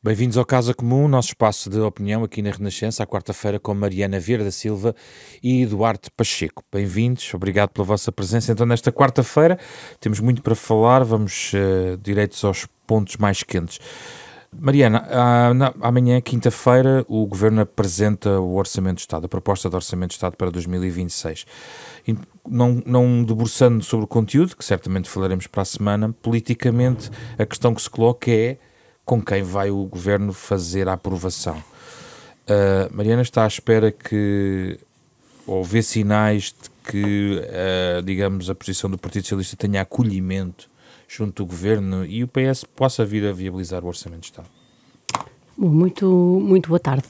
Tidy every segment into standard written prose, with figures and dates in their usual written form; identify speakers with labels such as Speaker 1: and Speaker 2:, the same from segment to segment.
Speaker 1: Bem-vindos ao Casa Comum, nosso espaço de opinião aqui na Renascença, à quarta-feira com Mariana Vieira da Silva e Duarte Pacheco. Bem-vindos, obrigado pela vossa presença. Então, nesta quarta-feira temos muito para falar, vamos direitos aos pontos mais quentes. Mariana, amanhã, quinta-feira, o Governo apresenta o Orçamento de Estado, a proposta de Orçamento de Estado para 2026. Não debruçando sobre o conteúdo, que certamente falaremos para a semana, politicamente a questão que se coloca é com quem vai o Governo fazer a aprovação. Mariana está à espera ou vê sinais de que, digamos, a posição do Partido Socialista tenha acolhimento junto do Governo e o PS possa vir a viabilizar o Orçamento de Estado?
Speaker 2: Bom, muito boa tarde.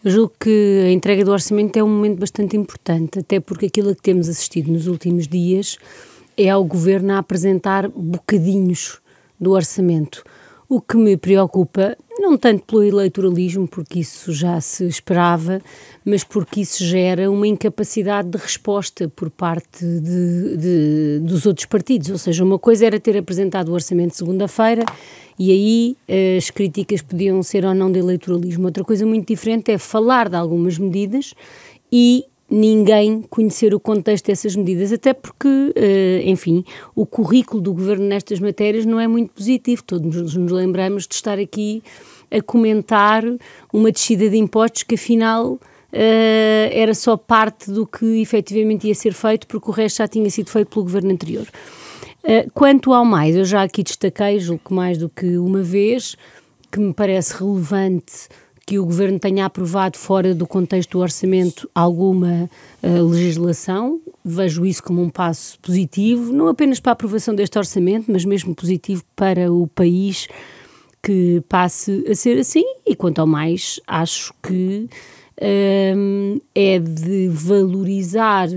Speaker 2: Eu julgo que a entrega do orçamento é um momento bastante importante, até porque aquilo a que temos assistido nos últimos dias é ao Governo a apresentar bocadinhos do orçamento. O que me preocupa, não tanto pelo eleitoralismo, porque isso já se esperava, mas porque isso gera uma incapacidade de resposta por parte dos outros partidos. Ou seja, uma coisa era ter apresentado o orçamento segunda-feira e aí as críticas podiam ser ou não de eleitoralismo. Outra coisa muito diferente é falar de algumas medidas e ninguém conhecer o contexto dessas medidas, até porque, enfim, o currículo do Governo nestas matérias não é muito positivo. Todos nos lembramos de estar aqui a comentar uma descida de impostos que afinal era só parte do que efetivamente ia ser feito, porque o resto já tinha sido feito pelo Governo anterior. Quanto ao mais, eu já aqui destaquei, julgo que mais do que uma vez, que me parece relevante que o Governo tenha aprovado fora do contexto do orçamento alguma legislação. Vejo isso como um passo positivo, não apenas para a aprovação deste orçamento, mas mesmo positivo para o país que passe a ser assim. E quanto ao mais, acho que é de valorizar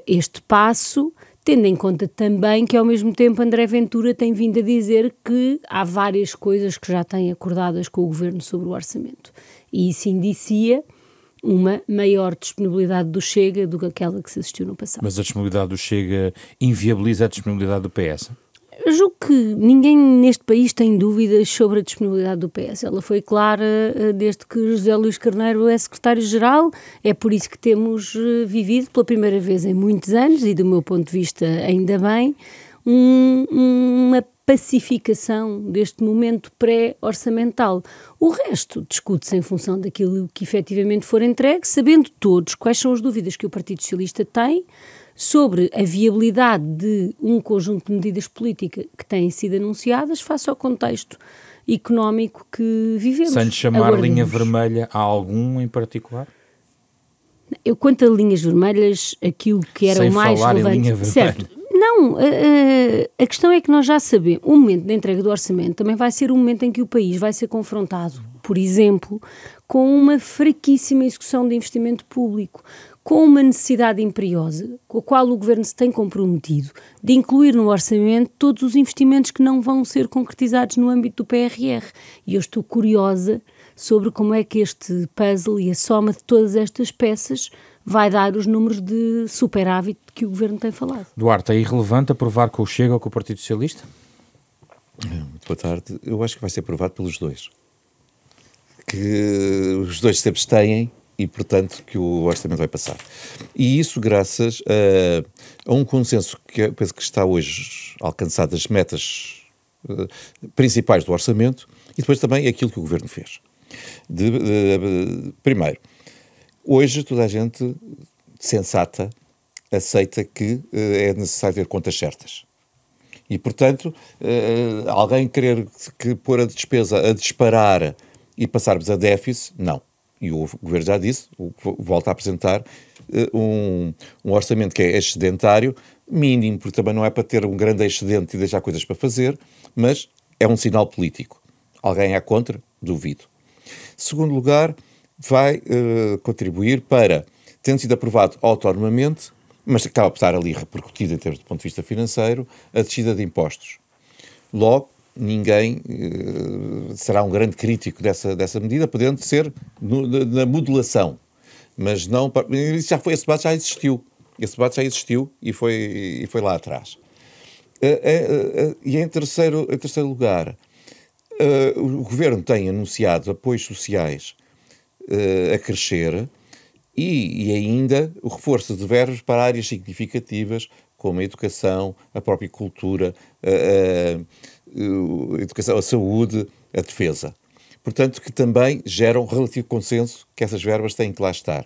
Speaker 2: este passo, tendo em conta também que, ao mesmo tempo, André Ventura tem vindo a dizer que há várias coisas que já têm acordadas com o Governo sobre o orçamento. E isso indicia uma maior disponibilidade do Chega do que aquela que se assistiu no passado.
Speaker 1: Mas a disponibilidade do Chega inviabiliza a disponibilidade do PS?
Speaker 2: Eu julgo que ninguém neste país tem dúvidas sobre a disponibilidade do PS. Ela foi clara desde que José Luís Carneiro é secretário-geral. É por isso que temos vivido pela primeira vez em muitos anos, e do meu ponto de vista ainda bem, uma pacificação deste momento pré-orçamental. O resto discute-se em função daquilo que efetivamente for entregue, sabendo todos quais são as dúvidas que o Partido Socialista tem sobre a viabilidade de um conjunto de medidas políticas que têm sido anunciadas face ao contexto económico que vivemos.
Speaker 1: Sem chamar linha vermelha a algum em particular?
Speaker 2: Eu, quanto a linhas vermelhas, aquilo que era o mais relevante... Sem falar em linha vermelha. Certo. Não, a questão é que nós já sabemos, o momento da entrega do orçamento também vai ser um momento em que o país vai ser confrontado, por exemplo, com uma fraquíssima execução de investimento público, com uma necessidade imperiosa, com a qual o Governo se tem comprometido, de incluir no orçamento todos os investimentos que não vão ser concretizados no âmbito do PRR. E eu estou curiosa sobre como é que este puzzle e a soma de todas estas peças vai dar os números de superávit que o Governo tem falado.
Speaker 1: Duarte, é irrelevante aprovar com o Chega ou com o Partido Socialista?
Speaker 3: Muito boa tarde. Eu acho que vai ser aprovado pelos dois. Que os dois se abstêm e, portanto, que o orçamento vai passar. E isso graças a um consenso que penso que está hoje alcançado das metas principais do orçamento e depois também aquilo que o Governo fez. Primeiro, hoje toda a gente sensata aceita que é necessário ter contas certas. E, portanto, alguém querer que pôr a despesa a disparar e passarmos a déficit, não. E o Governo já disse, volta a apresentar um orçamento que é excedentário, mínimo, porque também não é para ter um grande excedente e deixar coisas para fazer, mas é um sinal político. Alguém é contra? Duvido. Segundo lugar, vai contribuir para, tendo sido aprovado autonomamente, mas que acaba por estar ali repercutido em termos de ponto de vista financeiro, a descida de impostos. Logo, ninguém será um grande crítico dessa medida, podendo ser na modulação. Mas não... Esse debate já existiu. Esse debate já existiu e foi lá atrás. E em terceiro lugar, o Governo tem anunciado apoios sociais a crescer e ainda o reforço de verbas para áreas significativas como a educação, a própria cultura, a educação, a saúde, a defesa. Portanto, que também geram relativo consenso que essas verbas têm que lá estar.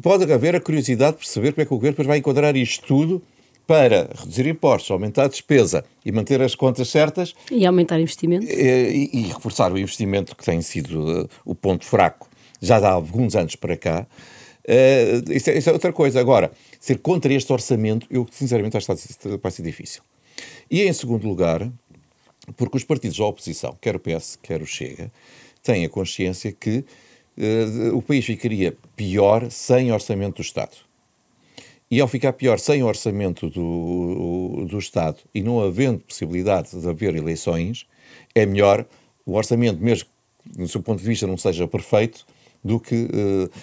Speaker 3: Pode haver a curiosidade de perceber como é que o Governo depois vai enquadrar isto tudo para reduzir impostos, aumentar a despesa e manter as contas certas.
Speaker 2: E aumentar investimento.
Speaker 3: E reforçar o investimento, que tem sido o ponto fraco já há alguns anos para cá. Isso é outra coisa. Agora, ser contra este orçamento, eu sinceramente acho que vai ser difícil. E em segundo lugar, porque os partidos da oposição, quer o PS, quer o Chega, têm a consciência que o país ficaria pior sem orçamento do Estado. E ao ficar pior sem orçamento do Estado e não havendo possibilidade de haver eleições, é melhor o orçamento, mesmo que do seu ponto de vista não seja perfeito, do que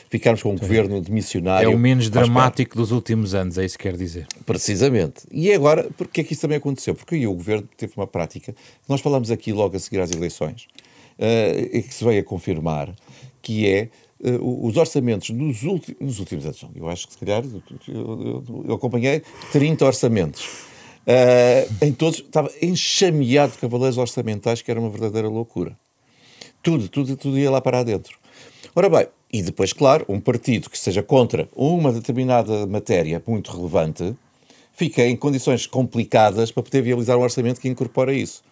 Speaker 3: ficarmos com um governo demissionário.
Speaker 1: É o menos dramático dos últimos anos, é isso que quer dizer.
Speaker 3: Precisamente. E agora, porque é que isso também aconteceu? Porque aí o governo teve uma prática, nós falamos aqui logo a seguir às eleições, e que se veio a confirmar, que é os orçamentos nos últimos anos. Eu acho que se calhar eu acompanhei 30 orçamentos. Em todos estava enxameado de cavaleiros orçamentais, que era uma verdadeira loucura. Tudo ia lá para dentro. Ora bem, e depois, claro, um partido que esteja contra uma determinada matéria muito relevante fica em condições complicadas para poder viabilizar um orçamento que incorpora isso.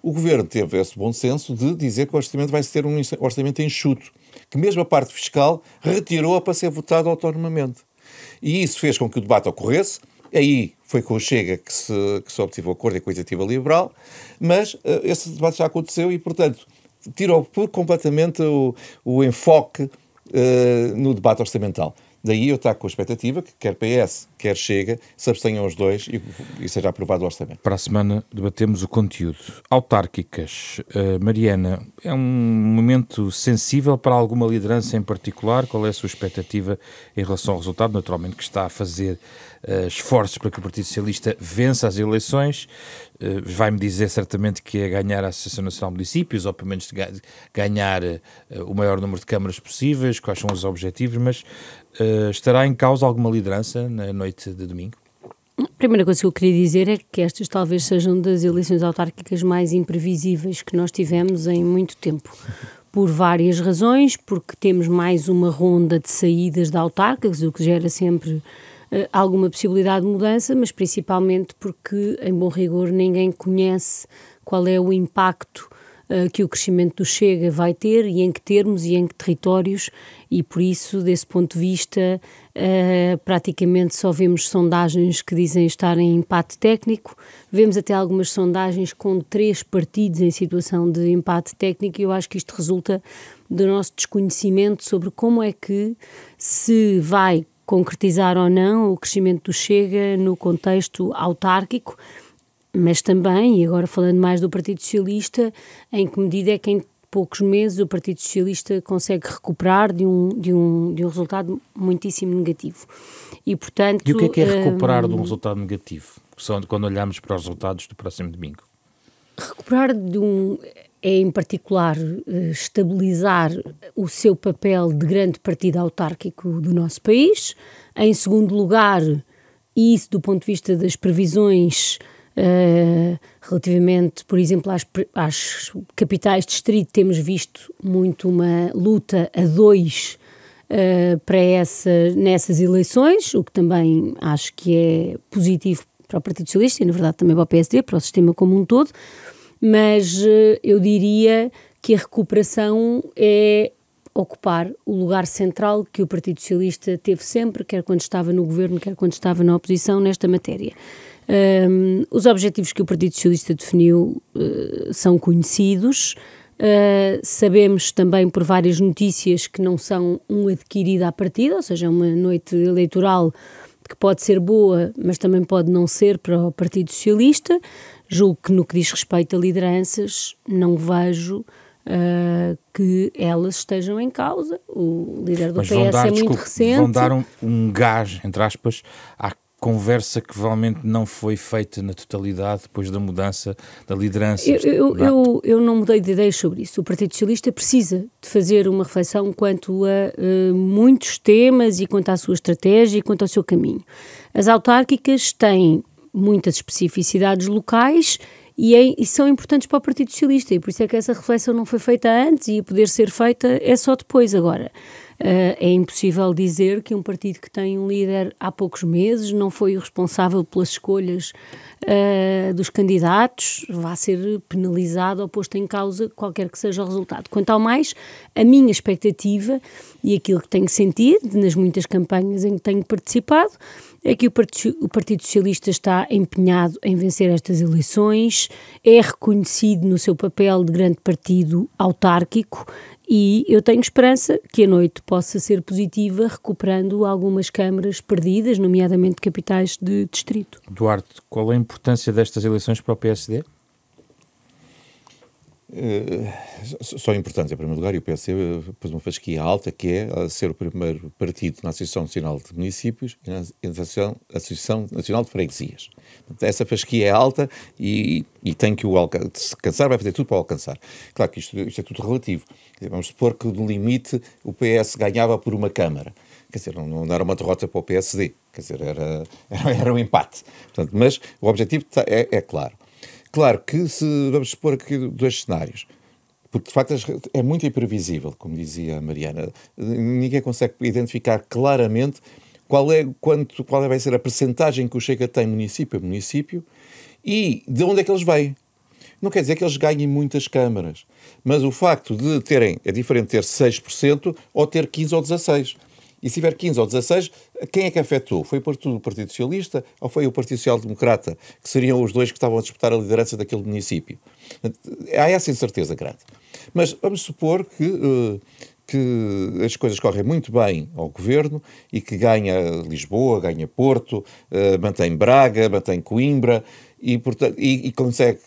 Speaker 3: O Governo teve esse bom senso de dizer que o orçamento vai ser um orçamento enxuto, que mesmo a parte fiscal retirou-a para ser votado autonomamente. E isso fez com que o debate ocorresse. Aí foi com o Chega que se obteve o acordo e com a Iniciativa Liberal, mas esse debate já aconteceu e, portanto, tirou por completamente o enfoque no debate orçamental. Daí eu estou com a expectativa que quer PS, quer Chega, se abstenham os dois e seja aprovado o orçamento.
Speaker 1: Para a semana debatemos o conteúdo. Autárquicas. Mariana, é um momento sensível para alguma liderança em particular? Qual é a sua expectativa em relação ao resultado? Naturalmente que está a fazer esforços para que o Partido Socialista vença as eleições. Vai-me dizer certamente que é ganhar a Associação Nacional de Municípios, ou pelo menos ganhar o maior número de câmaras possíveis, quais são os objetivos, mas estará em causa alguma liderança na noite de domingo?
Speaker 2: A primeira coisa que eu queria dizer é que estas talvez sejam das eleições autárquicas mais imprevisíveis que nós tivemos em muito tempo. Por várias razões, porque temos mais uma ronda de saídas de autárquicas, o que gera sempre alguma possibilidade de mudança, mas principalmente porque, em bom rigor, ninguém conhece qual é o impacto que o crescimento do Chega vai ter e em que termos e em que territórios, e por isso, desse ponto de vista, praticamente só vemos sondagens que dizem estar em empate técnico, vemos até algumas sondagens com 3 partidos em situação de empate técnico, e eu acho que isto resulta do nosso desconhecimento sobre como é que se vai concretizar ou não o crescimento do Chega no contexto autárquico, mas também, e agora falando mais do Partido Socialista, em que medida é que em poucos meses o Partido Socialista consegue recuperar de um resultado muitíssimo negativo. E, portanto,
Speaker 1: e o que é recuperar de um resultado negativo, quando olhamos para os resultados do próximo domingo?
Speaker 2: Recuperar é, em particular, estabilizar o seu papel de grande partido autárquico do nosso país. Em segundo lugar, e isso do ponto de vista das previsões relativamente, por exemplo, às capitais de distrito, temos visto muito uma luta a 2 nessas eleições, o que também acho que é positivo para o Partido Socialista e, na verdade, também para o PSD, para o sistema como um todo, mas eu diria que a recuperação é ocupar o lugar central que o Partido Socialista teve sempre, quer quando estava no governo, quer quando estava na oposição, nesta matéria. Os objetivos que o Partido Socialista definiu são conhecidos, sabemos também por várias notícias que não são adquirido à partida, ou seja, é uma noite eleitoral que pode ser boa, mas também pode não ser para o Partido Socialista. Julgo que no que diz respeito a lideranças, não vejo que elas estejam em causa. O líder do PS é muito recente.
Speaker 1: Vão dar um gás, entre aspas, conversa que provavelmente não foi feita na totalidade depois da mudança da liderança.
Speaker 2: Eu não mudei de ideias sobre isso. O Partido Socialista precisa de fazer uma reflexão quanto a muitos temas e quanto à sua estratégia e quanto ao seu caminho. As autárquicas têm muitas especificidades locais e são importantes para o Partido Socialista, e por isso é que essa reflexão não foi feita antes e a poder ser feita é só depois. Agora, é impossível dizer que um partido que tem um líder há poucos meses não foi o responsável pelas escolhas dos candidatos, vá ser penalizado ou posto em causa qualquer que seja o resultado. Quanto ao mais, a minha expectativa e aquilo que tenho sentido nas muitas campanhas em que tenho participado é que o Partido Socialista está empenhado em vencer estas eleições, é reconhecido no seu papel de grande partido autárquico e eu tenho esperança que a noite possa ser positiva, recuperando algumas câmaras perdidas, nomeadamente capitais de distrito.
Speaker 1: Duarte, qual é a importância destas eleições para o PSD?
Speaker 3: São importantes, em primeiro lugar, e o PSD pôs uma fasquia alta, que é ser o primeiro partido na Associação Nacional de Municípios e na Associação Nacional de Freguesias. Portanto, essa fasquia é alta e tem que o alcançar, vai fazer tudo para o alcançar. Claro que isto é tudo relativo. Vamos supor que, no limite, o PS ganhava por uma Câmara. Quer dizer, não era uma derrota para o PSD, quer dizer, era um empate. Portanto, mas o objetivo é claro. Claro que vamos supor aqui dois cenários, porque de facto é muito imprevisível, como dizia a Mariana, ninguém consegue identificar claramente qual vai ser a percentagem que o Chega tem município a município e de onde é que eles vêm. Não quer dizer que eles ganhem muitas câmaras, mas o facto de terem, é diferente ter 6% ou ter 15 ou 16%. E se tiver 15 ou 16, quem é que afetou? Foi por tudo o Partido Socialista ou foi o Partido Social Democrata, que seriam os dois que estavam a disputar a liderança daquele município? Há essa incerteza grande. Mas vamos supor que as coisas correm muito bem ao Governo e que ganha Lisboa, ganha Porto, mantém Braga, mantém Coimbra e consegue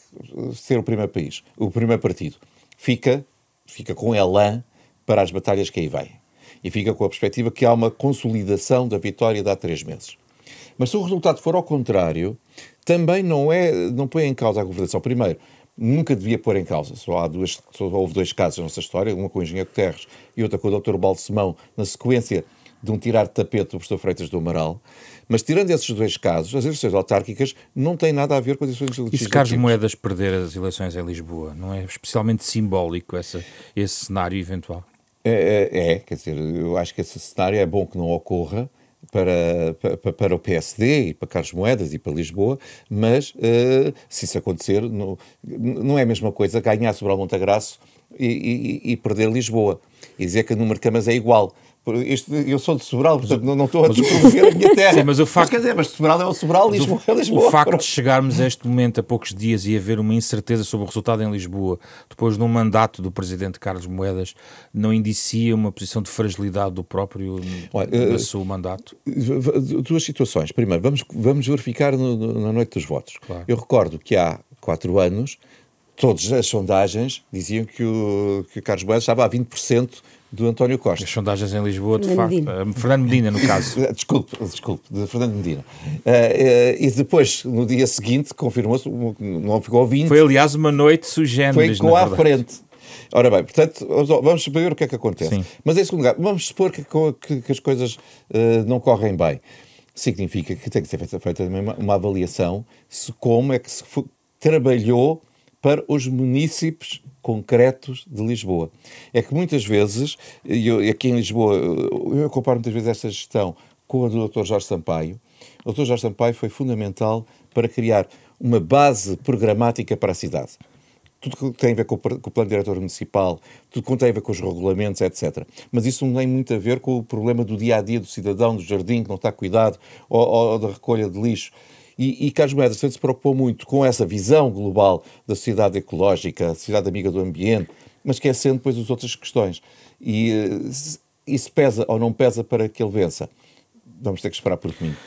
Speaker 3: ser o primeiro país, o primeiro partido. Fica com elan para as batalhas que aí vêm. E fica com a perspectiva que há uma consolidação da vitória de há 3 meses. Mas se o resultado for ao contrário, também não põe em causa a governação. Primeiro, nunca devia pôr em causa. Só houve 2 casos na nossa história, uma com o engenheiro Guterres e outra com o Dr. Balsemão, na sequência de um tirar de tapete do professor Freitas do Amaral. Mas tirando esses 2 casos, as eleições autárquicas não têm nada a ver com as eleições legislativas.
Speaker 1: E se Carlos Moedas perder as eleições em Lisboa, não é especialmente simbólico esse cenário eventual?
Speaker 3: Quer dizer, eu acho que esse cenário é bom que não ocorra para o PSD e para Carlos Moedas e para Lisboa, mas se isso acontecer, não é a mesma coisa ganhar sobre a Montagraço e perder Lisboa. E dizer que o número de câmaras é igual. Eu sou de Sobral, portanto não estou a promover a minha terra.
Speaker 1: Sim, mas
Speaker 3: Sobral é o Sobral, Lisboa é Lisboa.
Speaker 1: O facto de chegarmos a este momento, a poucos dias, e haver uma incerteza sobre o resultado em Lisboa, depois de um mandato do presidente Carlos Moedas, não indicia uma posição de fragilidade do próprio no seu mandato?
Speaker 3: 2 situações. Primeiro, vamos verificar na noite dos votos.
Speaker 1: Claro.
Speaker 3: Eu recordo que há 4 anos, todas as sondagens diziam que o Carlos Moedas estava a 20% do António Costa.
Speaker 1: As sondagens em Lisboa, de facto. Fernando Medina, no caso.
Speaker 3: Desculpe, de Fernando Medina. E depois, no dia seguinte, confirmou-se, não ficou a 20.
Speaker 1: Foi, aliás, uma noite sui generis,
Speaker 3: foi à frente. Ora bem, portanto, vamos saber o que é que acontece.
Speaker 1: Sim.
Speaker 3: Mas, em segundo lugar, vamos supor que as coisas não correm bem. Significa que tem que ser feita uma avaliação de como é que se trabalhou para os munícipes concretos de Lisboa. É que muitas vezes, aqui em Lisboa, eu comparo muitas vezes esta gestão com a do Dr. Jorge Sampaio. O Dr. Jorge Sampaio foi fundamental para criar uma base programática para a cidade. Tudo que tem a ver com o plano diretor municipal, tudo que tem a ver com os regulamentos, etc. Mas isso não tem muito a ver com o problema do dia-a-dia do cidadão, do jardim que não está cuidado, ou da recolha de lixo. E Carlos Moedas se preocupou muito com essa visão global da sociedade ecológica, a sociedade amiga do ambiente, mas esquecendo depois as outras questões. E isso pesa ou não pesa para que ele vença? Vamos ter que esperar por domingo.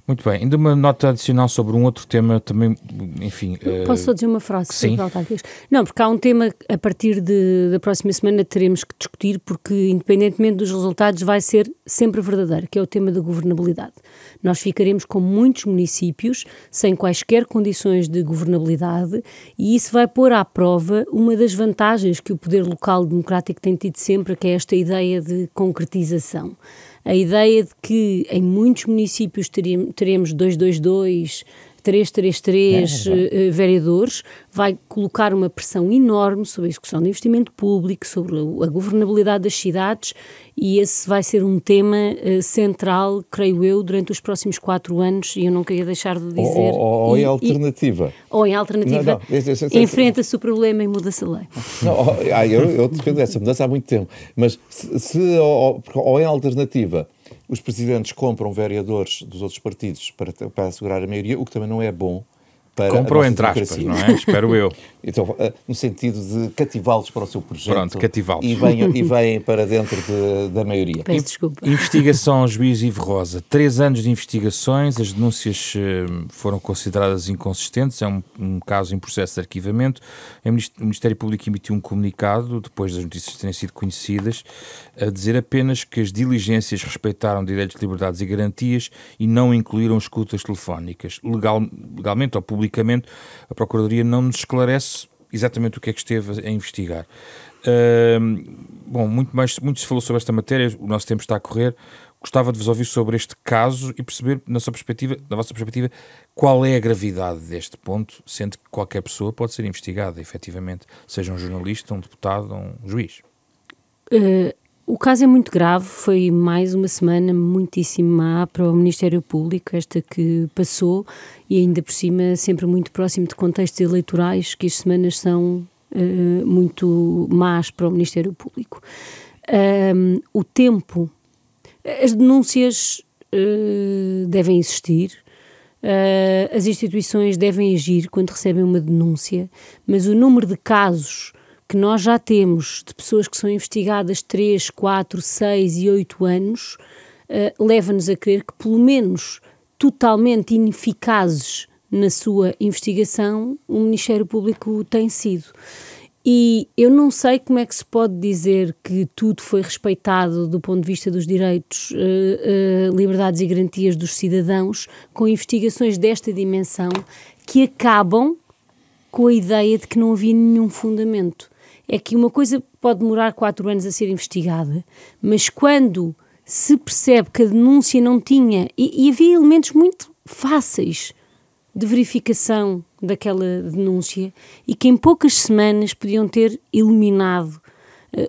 Speaker 1: Muito bem, ainda uma nota adicional sobre um outro tema também, enfim...
Speaker 2: Posso só dizer uma frase?
Speaker 1: Sim.
Speaker 2: Não, porque há um tema a partir da próxima semana teremos que discutir, porque independentemente dos resultados vai ser sempre verdadeiro, que é o tema da governabilidade. Nós ficaremos com muitos municípios sem quaisquer condições de governabilidade e isso vai pôr à prova uma das vantagens que o poder local democrático tem tido sempre, que é esta ideia de concretização. A ideia de que em muitos municípios teremos 222, 333 vereadores, vai colocar uma pressão enorme sobre a execução de investimento público, sobre a governabilidade das cidades, e esse vai ser um tema central, creio eu, durante os próximos 4 anos, e eu não queria deixar de dizer...
Speaker 3: Ou em alternativa.
Speaker 2: Ou em alternativa, enfrenta-se o problema e muda-se a lei.
Speaker 3: Eu defendo essa mudança há muito tempo, mas ou em alternativa os presidentes compram vereadores dos outros partidos para assegurar a maioria, o que também não é bom para
Speaker 1: compram
Speaker 3: a nossa
Speaker 1: entre aspas,
Speaker 3: democracia.
Speaker 1: não é? Espero eu.
Speaker 3: Então, no sentido de cativá-los para o seu projeto.
Speaker 1: Pronto, cativá-los.
Speaker 3: E vêm para dentro da maioria.
Speaker 2: Peço desculpa.
Speaker 1: Investigação ao juiz Ivo Rosa. 3 anos de investigações, as denúncias foram consideradas inconsistentes, é um caso em processo de arquivamento. O Ministério Público emitiu um comunicado, depois das notícias terem sido conhecidas, a dizer apenas que as diligências respeitaram direitos, liberdades e garantias e não incluíram escutas telefónicas. Legalmente ou publicamente, a Procuradoria não nos esclarece exatamente o que é que esteve a investigar. Bom, muito se falou sobre esta matéria, o nosso tempo está a correr. Gostava de vos ouvir sobre este caso e perceber, na vossa perspectiva, qual é a gravidade deste ponto, sendo que qualquer pessoa pode ser investigada, efetivamente, seja um jornalista, um deputado ou um juiz.
Speaker 2: O caso é muito grave, foi mais uma semana muitíssimo má para o Ministério Público, esta que passou, e ainda por cima sempre muito próximo de contextos eleitorais, que as semanas são muito más para o Ministério Público. O tempo, as denúncias devem existir, as instituições devem agir quando recebem uma denúncia, mas o número de casos que nós já temos de pessoas que são investigadas 3, 4, 6 e 8 anos, leva-nos a crer que, pelo menos totalmente ineficazes na sua investigação, o Ministério Público tem sido. E eu não sei como é que se pode dizer que tudo foi respeitado do ponto de vista dos direitos, liberdades e garantias dos cidadãos, com investigações desta dimensão que acabam com a ideia de que não havia nenhum fundamento. É que uma coisa pode demorar 4 anos a ser investigada, mas quando se percebe que a denúncia não tinha, e havia elementos muito fáceis de verificação daquela denúncia, e que em poucas semanas podiam ter eliminado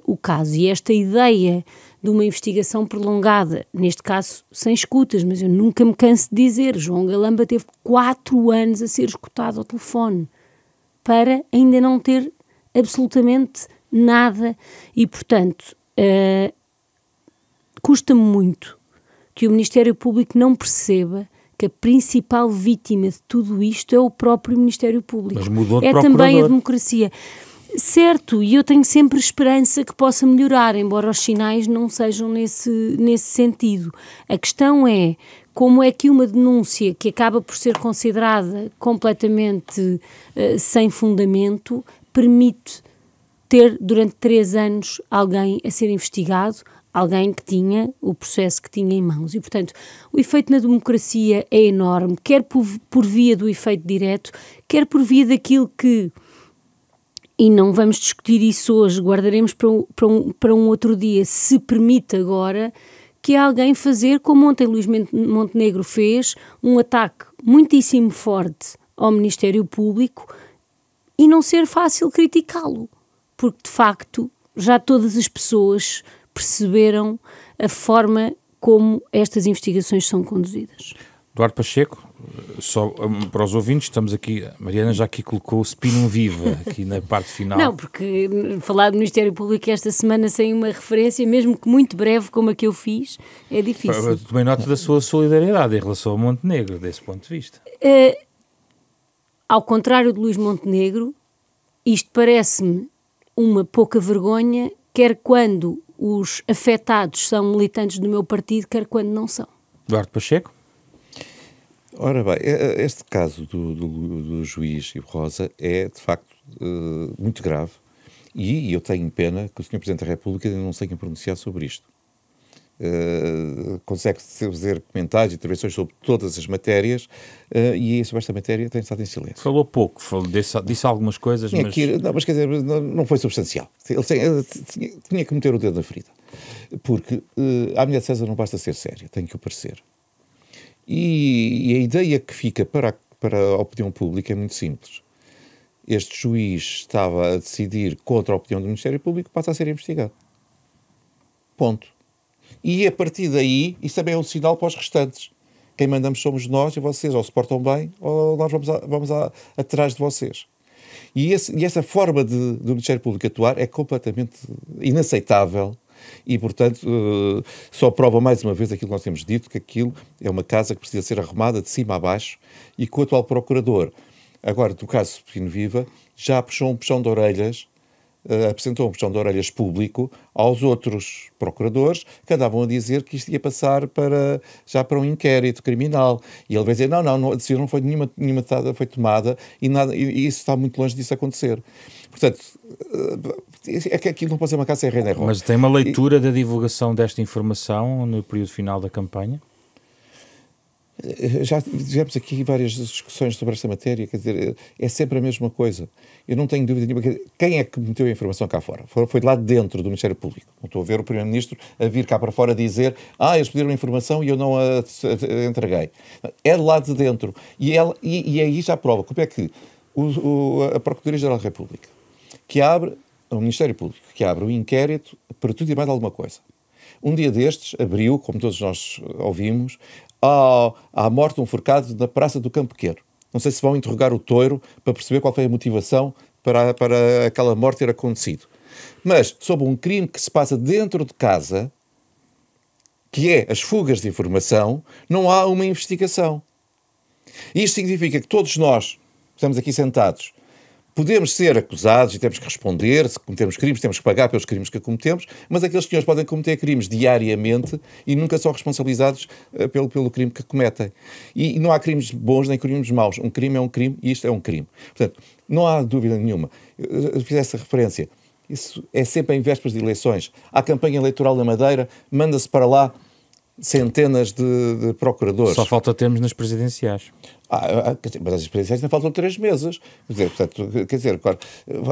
Speaker 2: o caso. E esta ideia de uma investigação prolongada, neste caso sem escutas, mas eu nunca me canso de dizer, João Galamba teve 4 anos a ser escutado ao telefone, para ainda não ter absolutamente nada, e portanto custa-me muito que o Ministério Público não perceba que a principal vítima de tudo isto é o próprio Ministério Público.
Speaker 1: Mas mudou de
Speaker 2: é
Speaker 1: procurador.
Speaker 2: Também a democracia. Certo, e eu tenho sempre esperança que possa melhorar, embora os sinais não sejam nesse sentido. A questão é como é que uma denúncia que acaba por ser considerada completamente sem fundamento permite ter durante 3 anos alguém a ser investigado, alguém que tinha o processo que tinha em mãos. E, portanto, o efeito na democracia é enorme, quer por via do efeito direto, quer por via daquilo que, e não vamos discutir isso hoje, guardaremos para um outro dia, se permite agora que é alguém fazer, como ontem Luís Montenegro fez, um ataque muitíssimo forte ao Ministério Público e não ser fácil criticá-lo, porque de facto já todas as pessoas perceberam a forma como estas investigações são conduzidas.
Speaker 1: Eduardo Pacheco, só para os ouvintes, estamos aqui, a Mariana já aqui colocou o spinum viva, aqui na parte final.
Speaker 2: Não, porque falar do Ministério Público esta semana sem uma referência, mesmo que muito breve como a que eu fiz, é difícil.
Speaker 1: Eu tomei nota da sua solidariedade em relação ao Montenegro, desse ponto de vista.
Speaker 2: Ao contrário de Luís Montenegro, isto parece-me uma pouca vergonha, quer quando os afetados são militantes do meu partido, quer quando não são.
Speaker 1: Eduardo Pacheco?
Speaker 3: Ora bem, este caso do juiz Ivo Rosa é, de facto, muito grave e eu tenho pena que o Sr. Presidente da República não se tenha pronunciado sobre isto. Consegue fazer comentários e intervenções sobre todas as matérias e sobre esta matéria tem estado em silêncio.
Speaker 1: Falou pouco, disse algumas coisas, mas...
Speaker 3: Mas quer dizer, não foi substancial. Ele tinha que meter o dedo na ferida. Porque a mulher de César não basta ser séria, tem que o parecer. E a ideia que fica para a opinião pública é muito simples. Este juiz estava a decidir contra a opinião do Ministério Público, passa a ser investigado. Ponto. E a partir daí, isso também é um sinal para os restantes. Quem mandamos somos nós e vocês ou se portam bem ou nós vamos atrás de vocês. E essa forma do Ministério Público atuar é completamente inaceitável e, portanto, só prova mais uma vez aquilo que nós temos dito, que aquilo é uma casa que precisa ser arrumada de cima a baixo e que o atual procurador, agora do caso Pino Viva, já puxou um puxão de orelhas, apresentou um puxão de orelhas público aos outros procuradores que andavam a dizer que isto ia passar já para um inquérito criminal. E ele vai dizer, não, a decisão não foi nenhuma foi tomada e isso está muito longe disso acontecer. Portanto, é que aquilo não pode ser uma casa sem rei nem rola.
Speaker 1: Mas tem uma leitura da divulgação desta informação no período final da campanha?
Speaker 3: Já tivemos aqui várias discussões sobre esta matéria, quer dizer, é sempre a mesma coisa. Eu não tenho dúvida nenhuma. Quem é que meteu a informação cá fora? Foi de lá dentro do Ministério Público. Não estou a ver o Primeiro-Ministro a vir cá para fora dizer eles pediram a informação e eu não a entreguei. É de lá de dentro. E aí já prova como é que a Procuradoria-Geral da República, o Ministério Público, que abre um inquérito para tudo e mais alguma coisa. Um dia destes abriu, como todos nós ouvimos, à morte de um forcado na Praça do Campo Pequeno. Não sei se vão interrogar o Touro para perceber qual foi a motivação para aquela morte ter acontecido. Mas sobre um crime que se passa dentro de casa, que é as fugas de informação, não há uma investigação. Isto significa que todos nós, estamos aqui sentados, podemos ser acusados e temos que responder, se cometemos crimes, temos que pagar pelos crimes que cometemos, mas aqueles senhores podem cometer crimes diariamente e nunca são responsabilizados pelo crime que cometem. E não há crimes bons nem crimes maus. Um crime é um crime e isto é um crime. Portanto, não há dúvida nenhuma. Eu fiz essa referência. Isso é sempre em vésperas de eleições. Há campanha eleitoral na Madeira, manda-se para lá centenas de procuradores.
Speaker 1: Só falta termos nas presidenciais.
Speaker 3: Mas as presidenciais ainda faltam 3 meses. Quer dizer,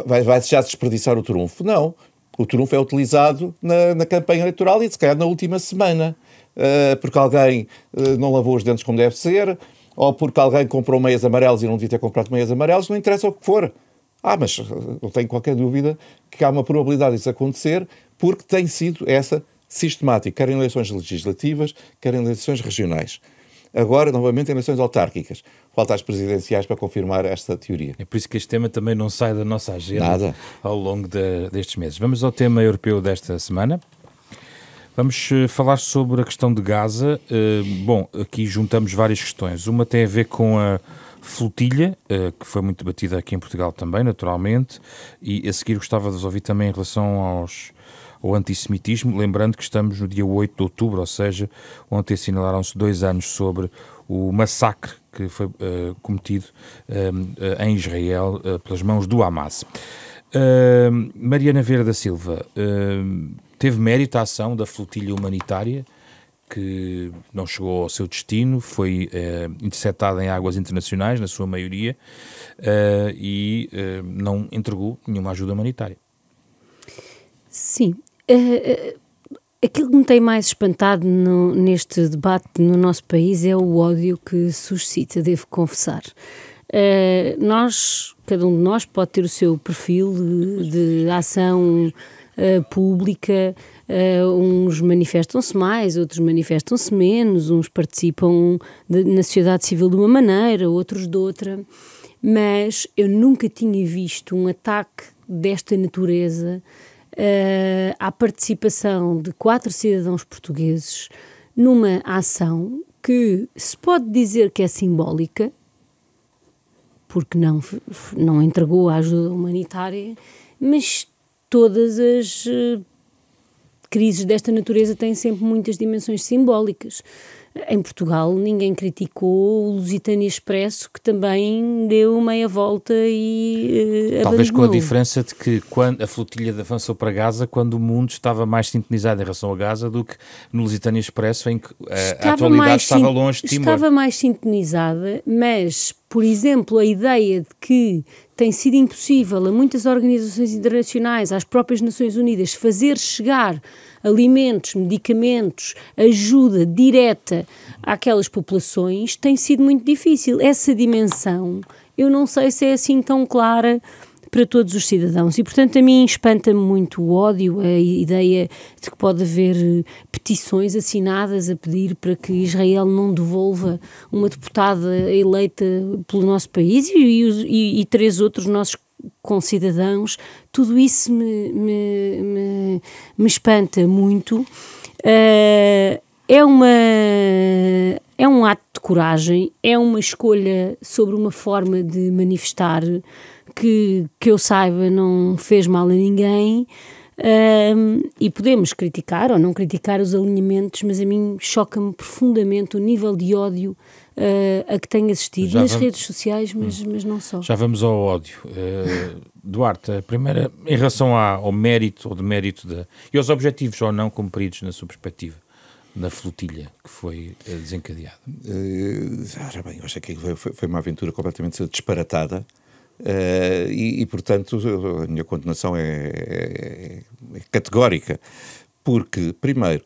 Speaker 3: vai já desperdiçar o trunfo? Não. O trunfo é utilizado na campanha eleitoral e se calhar na última semana. Porque alguém não lavou os dentes como deve ser, ou porque alguém comprou meias amarelas e não devia ter comprado meias amarelas, não interessa o que for. Mas não tenho qualquer dúvida que há uma probabilidade disso acontecer, porque tem sido essa sistemática, quer em eleições legislativas, quer em eleições regionais. Agora, novamente, em eleições autárquicas. Falta às presidenciais para confirmar esta teoria.
Speaker 1: É por isso que este tema também não sai da nossa agenda ao longo destes meses. Vamos ao tema europeu desta semana. Vamos falar sobre a questão de Gaza. Aqui juntamos várias questões. Uma tem a ver com a flotilha, que foi muito debatida aqui em Portugal também, naturalmente, e a seguir gostava de vos ouvir também em relação ao antissemitismo, lembrando que estamos no dia 8 de outubro, ou seja, ontem assinalaram-se 2 anos sobre o massacre que foi cometido em Israel pelas mãos do Hamas. Mariana Vieira da Silva, teve mérito a ação da flotilha humanitária, que não chegou ao seu destino, foi interceptada em águas internacionais, na sua maioria, e não entregou nenhuma ajuda humanitária.
Speaker 2: Sim. Aquilo que me tem mais espantado neste debate no nosso país é o ódio que suscita, devo confessar. Cada um de nós pode ter o seu perfil de ação pública, uns manifestam-se mais, outros manifestam-se menos, uns participam na sociedade civil de uma maneira, outros de outra, mas eu nunca tinha visto um ataque desta natureza à participação de 4 cidadãos portugueses numa ação que se pode dizer que é simbólica, porque não entregou a ajuda humanitária, mas todas as crises desta natureza têm sempre muitas dimensões simbólicas. Em Portugal ninguém criticou o Lusitânia Expresso, que também deu meia volta e
Speaker 1: talvez
Speaker 2: abandonou.
Speaker 1: com a diferença de que quando a flotilha avançou para Gaza, quando o mundo estava mais sintonizado em relação a Gaza do que no Lusitânia Expresso, em que a atualidade estava longe de Timor.
Speaker 2: Estava mais sintonizada, mas, por exemplo, a ideia de que tem sido impossível a muitas organizações internacionais, às próprias Nações Unidas, fazer chegar alimentos, medicamentos, ajuda direta àquelas populações, tem sido muito difícil. Essa dimensão, eu não sei se é assim tão clara para todos os cidadãos. E, portanto, a mim espanta-me muito o ódio, a ideia de que pode haver petições assinadas a pedir para que Israel não devolva uma deputada eleita pelo nosso país e 3 outros nossos concidadãos. Tudo isso me espanta muito. É um ato de coragem, é uma escolha sobre uma forma de manifestar que eu saiba não fez mal a ninguém, e podemos criticar ou não criticar os alinhamentos, mas a mim choca-me profundamente o nível de ódio a que tenho assistido nas redes sociais, mas não só.
Speaker 1: Já vamos ao ódio. Duarte, a primeira, em relação ao mérito ou demérito e aos objetivos ou não cumpridos na sua perspectiva, na flotilha que foi desencadeada.
Speaker 3: Já bem, eu acho que foi uma aventura completamente disparatada. Portanto, a minha condenação é categórica, porque, primeiro,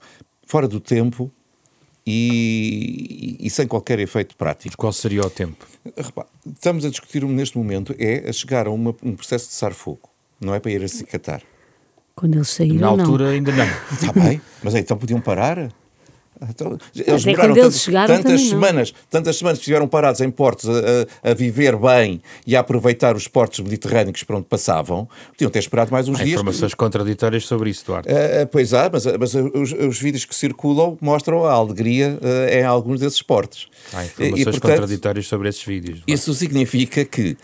Speaker 3: fora do tempo e sem qualquer efeito prático.
Speaker 1: Qual seria o tempo?
Speaker 3: Repare, estamos a discutir neste momento a chegar a um processo de cessar-fogo, não é para ir a se catar.
Speaker 2: Quando eles saíram,
Speaker 1: na altura
Speaker 2: não.
Speaker 1: Ainda não.
Speaker 3: Está bem, mas então podiam parar. Então, eles
Speaker 2: demoraram
Speaker 3: tantas semanas que estiveram parados em portos a viver bem e a aproveitar os portos mediterrâneos por onde passavam, podiam ter esperado mais uns dias.
Speaker 1: Há informações contraditórias sobre isso, Duarte.
Speaker 3: Pois há, mas os vídeos que circulam mostram a alegria em alguns desses portos.
Speaker 1: Há informações contraditórias sobre esses vídeos, Duarte.
Speaker 3: Isso significa que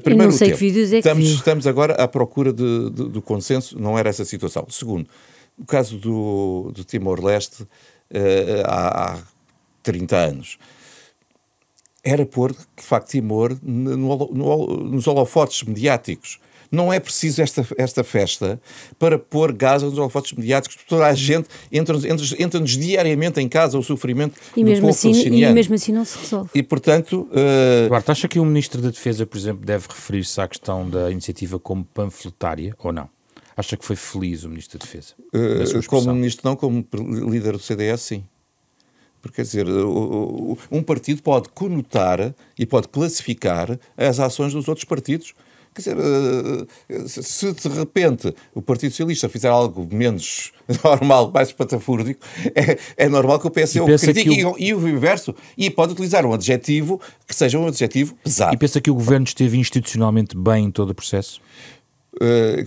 Speaker 3: primeiro,
Speaker 2: eu não sei que vídeos é que
Speaker 3: estamos agora à procura do consenso, não era essa a situação. Segundo, o caso do Timor-Leste, há 30 anos, era pôr, de facto, Timor nos holofotes mediáticos. Não é preciso esta festa para pôr Gaza nos holofotes mediáticos, porque toda a gente entra-nos diariamente em casa o sofrimento do povo palestiniano.
Speaker 2: E mesmo assim não se resolve.
Speaker 3: E, portanto...
Speaker 1: Duarte, acha que o Ministro da Defesa, por exemplo, deve referir-se à questão da iniciativa como panfletária, ou não? Acha que foi feliz o Ministro da Defesa?
Speaker 3: Como Ministro não, como líder do CDS, sim. Porque, quer dizer, um partido pode conotar e pode classificar as ações dos outros partidos. Quer dizer, se de repente o Partido Socialista fizer algo menos normal, mais patafúrdico, é normal que o PSD o critique e o inverso. E pode utilizar um adjetivo que seja um adjetivo pesado.
Speaker 1: E pensa que o Governo esteve institucionalmente bem em todo o processo?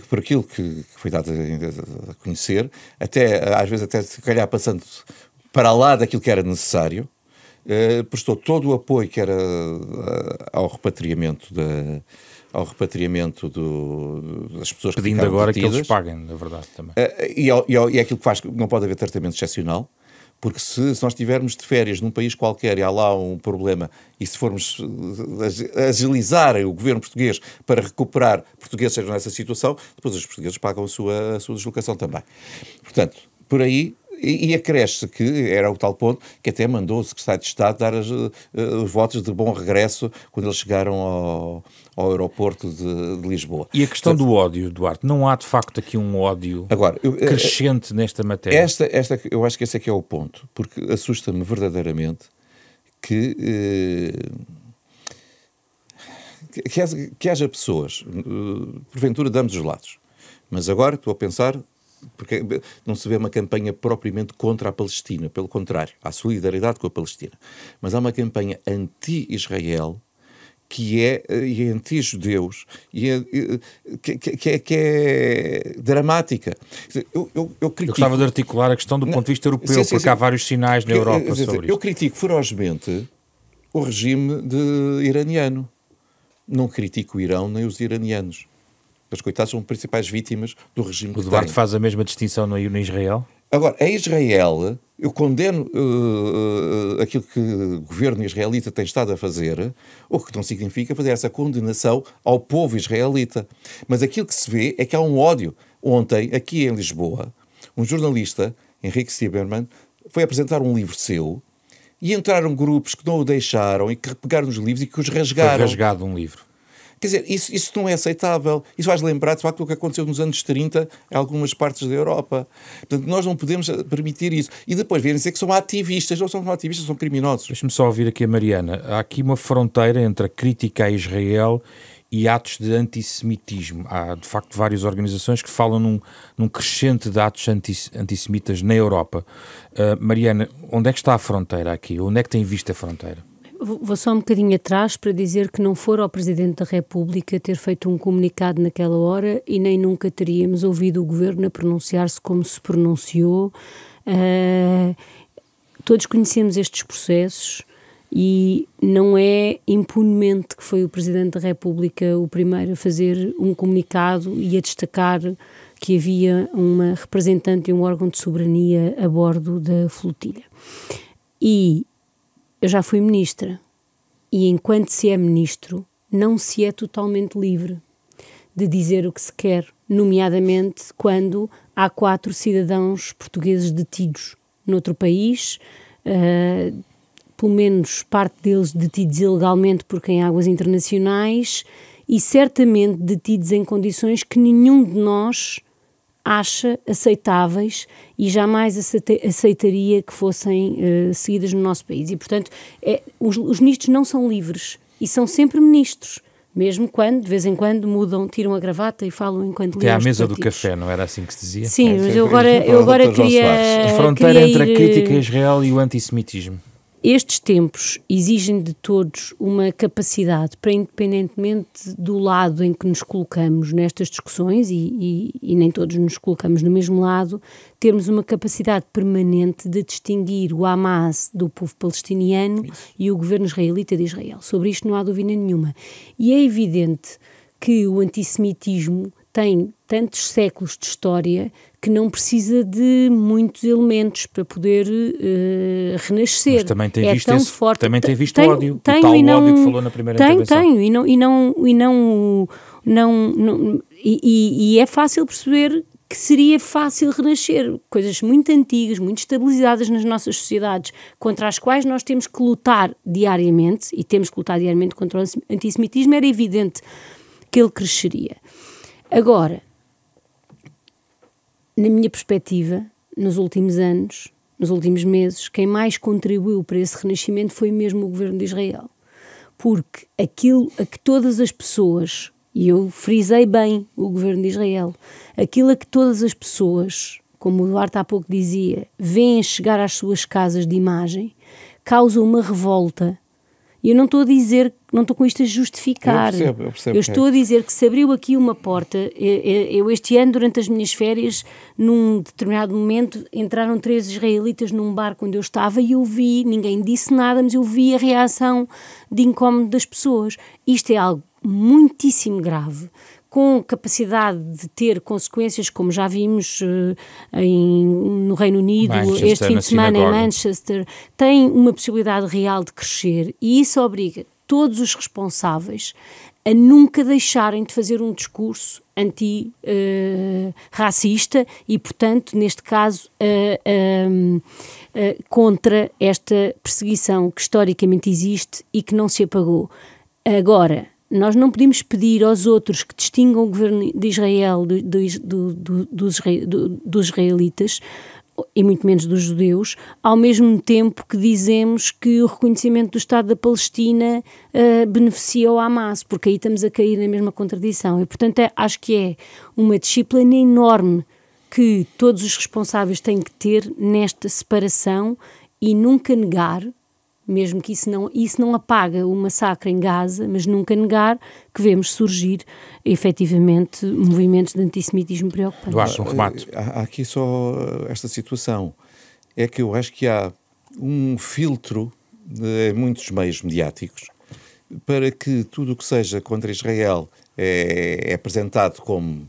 Speaker 3: Por aquilo que foi dado a conhecer, às vezes até se calhar passando para lá daquilo que era necessário, prestou todo o apoio que era ao repatriamento das pessoas que
Speaker 1: pedindo
Speaker 3: ficaram
Speaker 1: agora
Speaker 3: detidas.
Speaker 1: Que eles paguem, na verdade, também.
Speaker 3: E é aquilo que faz que não pode haver tratamento excepcional, porque se nós estivermos de férias num país qualquer e há lá um problema, e se formos agilizar o governo português para recuperar portugueses que estejam nessa situação, depois os portugueses pagam a sua deslocação também. Portanto, por aí, e acresce que era o tal ponto que até mandou o secretário de Estado dar os votos de bom regresso quando eles chegaram ao aeroporto de Lisboa.
Speaker 1: E a questão do ódio, Duarte, não há de facto aqui um ódio crescente nesta matéria?
Speaker 3: Eu acho que esse é que é o ponto, porque assusta-me verdadeiramente que haja pessoas, porventura de ambos os lados, mas agora estou a pensar, porque não se vê uma campanha propriamente contra a Palestina, pelo contrário, há solidariedade com a Palestina, mas há uma campanha anti-Israel que é anti-judeus que é dramática. Eu
Speaker 1: gostava de articular a questão do ponto de vista europeu, porque há vários sinais na Europa sobre isso.
Speaker 3: Eu critico ferozmente o regime iraniano. Não critico o Irão nem os iranianos. Os coitados são as principais vítimas do regime.
Speaker 1: O Duarte faz a mesma distinção no Israel?
Speaker 3: Agora, a Israel eu condeno aquilo que o governo israelita tem estado a fazer, o que não significa fazer essa condenação ao povo israelita. Mas aquilo que se vê é que há um ódio. Ontem, aqui em Lisboa, um jornalista, Henrique Sieberman, foi apresentar um livro seu e entraram grupos que não o deixaram e que pegaram os livros e que os rasgaram.
Speaker 1: Foi rasgado um livro.
Speaker 3: Quer dizer, isso não é aceitável. Isso faz lembrar, de facto, o que aconteceu nos anos 30 em algumas partes da Europa. Portanto, nós não podemos permitir isso. E depois virem dizer que são ativistas. Não são ativistas, são criminosos.
Speaker 1: Deixa-me só ouvir aqui a Mariana. Há aqui uma fronteira entre a crítica a Israel e atos de antissemitismo. Há, de facto, várias organizações que falam num crescente de atos antissemitas na Europa. Mariana, onde é que está a fronteira aqui? Onde é que tem visto a fronteira?
Speaker 2: Vou só um bocadinho atrás para dizer que não fora ao Presidente da República ter feito um comunicado naquela hora e nem nunca teríamos ouvido o Governo a pronunciar-se como se pronunciou. Todos conhecemos estes processos e não é impunemente que foi o Presidente da República o primeiro a fazer um comunicado e a destacar que havia uma representante e um órgão de soberania a bordo da flotilha. E eu já fui ministra e enquanto se é ministro não se é totalmente livre de dizer o que se quer, nomeadamente quando há 4 cidadãos portugueses detidos noutro país, pelo menos parte deles detidos ilegalmente porque em águas internacionais e certamente detidos em condições que nenhum de nós acha aceitáveis e jamais aceitaria que fossem seguidas no nosso país. E, portanto, os ministros não são livres e são sempre ministros, mesmo quando, de vez em quando, mudam, tiram a gravata e falam enquanto
Speaker 1: líderes. Até à mesa do café, não era assim que se dizia?
Speaker 2: Sim, mas eu agora queria...
Speaker 1: A fronteira entre a crítica a Israel e o antissemitismo.
Speaker 2: Estes tempos exigem de todos uma capacidade para, independentemente do lado em que nos colocamos nestas discussões, e nem todos nos colocamos no mesmo lado, termos uma capacidade permanente de distinguir o Hamas do povo palestiniano e o governo israelita de Israel. Sobre isto não há dúvida nenhuma. E é evidente que o antissemitismo tem tantos séculos de história que não precisa de muitos elementos para poder renascer.
Speaker 1: Mas também tem visto tão forte. Também tem visto ódio. O tal ódio que falou na primeira intervenção.
Speaker 2: E é fácil perceber que seria fácil renascer. Coisas muito antigas, muito estabilizadas nas nossas sociedades, contra as quais nós temos que lutar diariamente, e temos que lutar diariamente contra o antissemitismo, era evidente que ele cresceria. Agora, na minha perspectiva, nos últimos anos, nos últimos meses, quem mais contribuiu para esse renascimento foi mesmo o governo de Israel. Porque aquilo a que todas as pessoas, e eu frisei bem o governo de Israel, aquilo a que todas as pessoas, como o Duarte há pouco dizia, veem chegar às suas casas de imagem, causa uma revolta. E eu não estou a dizer, não estou com isto a justificar.
Speaker 3: Eu percebo
Speaker 2: eu estou a dizer que se abriu aqui uma porta. Eu este ano, durante as minhas férias, num determinado momento, entraram 3 israelitas num bar onde eu estava e eu vi, ninguém disse nada, mas eu vi a reação de incómodo das pessoas. Isto é algo muitíssimo grave, com capacidade de ter consequências, como já vimos no Reino Unido, este fim de semana em Manchester, tem uma possibilidade real de crescer e isso obriga todos os responsáveis a nunca deixarem de fazer um discurso anti-racista e, portanto, neste caso, contra esta perseguição que historicamente existe e que não se apagou. Agora, nós não podemos pedir aos outros que distingam o governo de Israel dos israelitas, e muito menos dos judeus, ao mesmo tempo que dizemos que o reconhecimento do Estado da Palestina beneficia o Hamas, porque aí estamos a cair na mesma contradição. E, portanto, acho que é uma disciplina enorme que todos os responsáveis têm que ter nesta separação e nunca negar, mesmo que isso não apaga o massacre em Gaza, mas nunca negar que vemos surgir, efetivamente, movimentos de antissemitismo preocupantes.
Speaker 1: Duarte, um remate.
Speaker 3: Há aqui só esta situação. É que eu acho que há um filtro em muitos meios mediáticos para que tudo o que seja contra Israel é apresentado como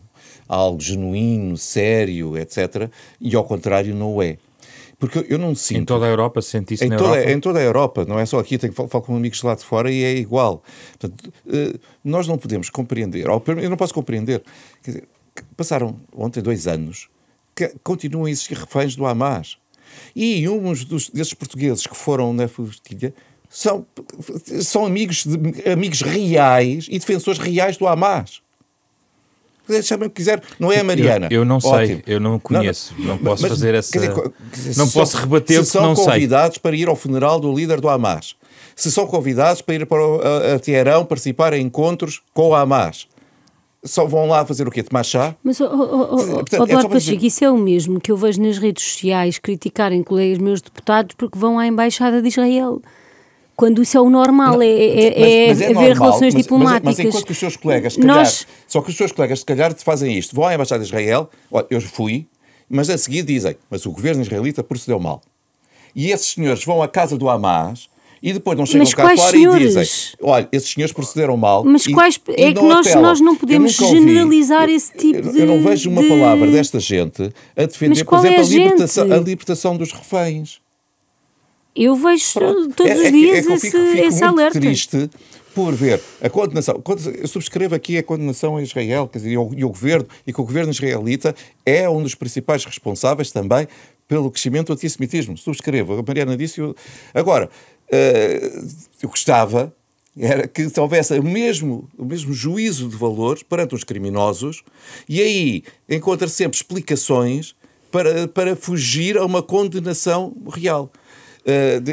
Speaker 3: algo genuíno, sério, etc., e ao contrário não o é. Porque eu não sinto...
Speaker 1: Em toda a Europa sente isso na Europa?
Speaker 3: Em toda a Europa, não é só aqui, falo com amigos lá de fora e é igual. Portanto, nós não podemos compreender, ou eu não posso compreender, quer dizer, passaram ontem 2 anos, que continuam a existir reféns do Hamas. E uns desses portugueses que foram na flotilla são amigos reais e defensores reais do Hamas. Chamem o que quiser, não é a Mariana.
Speaker 1: Eu não sei,
Speaker 3: ótimo.
Speaker 1: Eu não conheço, não posso fazer essa... não
Speaker 3: posso
Speaker 1: rebater porque não sei.
Speaker 3: Se são convidados para ir ao funeral do líder do Hamas, se são convidados para ir para Teherão participar em encontros com o Hamas, só vão lá fazer o quê? Tomar chá?
Speaker 2: Mas, Eduardo Pacheco, isso é o mesmo que eu vejo nas redes sociais criticarem colegas meus deputados porque vão à Embaixada de Israel. Quando isso é o normal, é haver relações diplomáticas.
Speaker 3: Mas enquanto que os seus colegas, se calhar, só que os seus colegas, se calhar, fazem isto, vão à Embaixada de Israel, olha, eu fui, mas a seguir dizem, mas o governo israelita procedeu mal. E esses senhores vão à casa do Hamas e depois não chegam cá fora e dizem, olha, esses senhores procederam mal.
Speaker 2: Mas é que nós não podemos generalizar esse tipo de...
Speaker 3: Eu não vejo uma palavra desta gente a defender, por exemplo, a libertação dos reféns.
Speaker 2: Eu vejo todos os dias esse alerta.
Speaker 3: Fico muito triste por ver a condenação. Eu subscrevo aqui a condenação a Israel, quer dizer, e o governo, e que o governo israelita é um dos principais responsáveis também pelo crescimento do antissemitismo. Subscrevo, a Mariana disse. Agora, eu gostava era que houvesse o mesmo juízo de valores perante os criminosos e aí encontra sempre explicações para fugir a uma condenação real.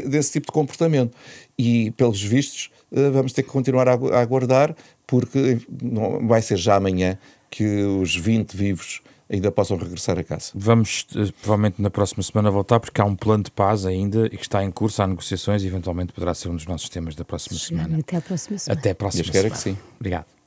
Speaker 3: Desse tipo de comportamento. E, pelos vistos, vamos ter que continuar a aguardar, porque não vai ser já amanhã que os 20 vivos ainda possam regressar a casa.
Speaker 1: Vamos, provavelmente, na próxima semana voltar, porque há um plano de paz ainda e que está em curso, há negociações e, eventualmente, poderá ser um dos nossos temas da próxima semana.
Speaker 2: Até à próxima semana.
Speaker 1: Até a próxima semana.
Speaker 3: Eu espero que sim.
Speaker 1: Obrigado.